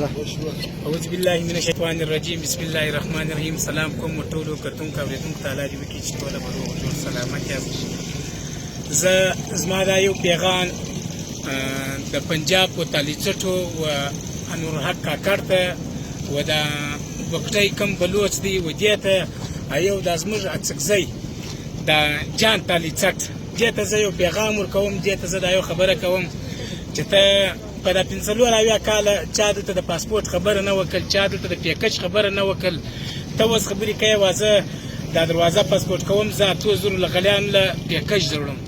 اعوذ بالله من الشیطان الرجیم بسم الله الرحمن الرحیم. سلام کوم ټولو کتونکو اورېدونکو ته، الله دې وکړي چې ټوله به روغ جوړ سلامت یاست. زما دا یو پیغام د پنجاب په تالیچټو و انورحق کاکړ ته و د وکټۍ کم بلوچ دی و دې ته یو دا زموږ اڅکزی د جان تالیچټ دې ته زه یو پیغام ورکوم. دې ته زه دا یو خبره کوم چې ته په دا 580 کاله چا دلته د پاسپورټ خبره نه وکړل، چا دلته د پیکج خبره نه وکړل، ته اوس خبرې کوې وازه دا دروازه پاسپورټ کوم، زه 8000 له غلیانو له پیکج ضرورم.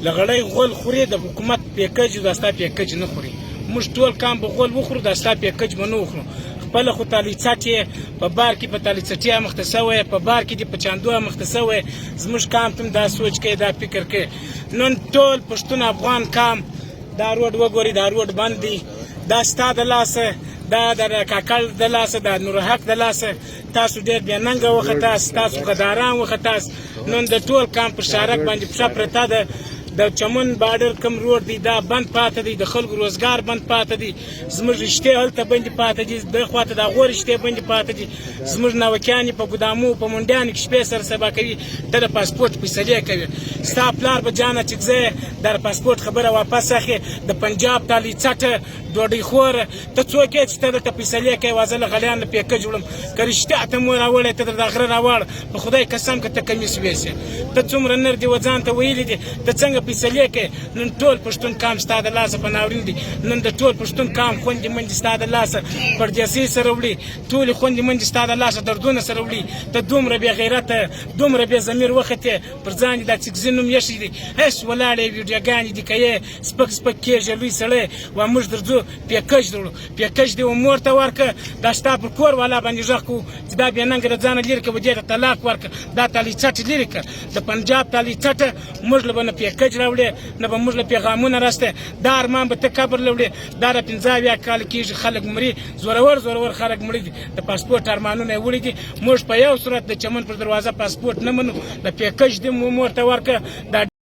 له غړی غول خورې د حکومت پیکج دا ستا پیکج نه خوري. موږ ټول کام به غول وخورو، دا ستا پیکج به نه وخورو. خپله خو تالیچټ یې په بار کې په تالیچټیا مخته سوی، په بار کې دې په چاندوه مخته سوی. زموږ کام ته هم دا سوچ کوي، دا فکر کوي. نن ټول پښتون افغان کام دا روډ وګوري، دا روډ بند دی، دا ستا د لاسه، دا د کاکړ د لاسه، دا نورحق د لاسه. تاسو ډېر بې ننګه وختاست، تاسو غداران وختاست. نن د ټول کام پر شارک باندې پښه پرته ده. د چمن بارډر کم روډ دی دا بند پاته دی، د خلکو روزګار بند پاته دی، زموږ رشتې هلته بندې پاته دي، د خواته د هغو رشتې بندې پاته دي. زموږ ناوکیان په ګودامو په منډیانو کې شپې سره سبا کوي، ته د پاسپورټ فیصلې کوي. ستا پلار به جانه چې ځې د پاسپورټ خبره واپس اخلي. د پنجاب تالیچټه ډوډۍ خوره ته څوک یې چې ته دلته فیصلې کوې وازه له غلیان له پیکج وړم. که رښتیا ته مو راوړی ته د غره راوړ، په خدای قسم که ته کمیس ویسې. ته څومره نر دي و ځان ته ویلي دي، ته څنګه فیصلې کوې؟ نن ټول پښتون کام ستا د لاسه په ناورین دي. نن د ټول پښتون کام خوندې منډې ستا د لاسه پردیسۍ سره وړي، ټولې خوندې منډې ستا د لاسه دردونه سره وړي. ته دومره بې غیرته، دومره بې ضمیر وختې، پر ځان دې دا څکزي نوم ایښی دی. هېڅ ولاړې ویډیوګانې دې کوې، سپک سپک کېږې لوی سړی. و موږ درځو پیکج درړو، پیکج دې و مور ته ورکړه. دا ستا پر کور والا باندې غږ کوو چې دا بې ننګه د ځانه لرې کړه، دې ته طلاق ورکړه. دا تالیچټ لرې کړه، د پنجاب تالیچټه. موږ له به نه پیکج راوړې، نه به موږ له پیغامونه راسته. دا ارمان به ته قبر له وړې. دا د 15 کاله کېږي خلک مري، زورور زورور خلک مړي دي. د پاسپورټ ارمانونه یې وړي دي. موږ په یو صورت د چمن پر دروازه پاسپورټ نه منو، د پیکج دې مور ته ورکړه. دا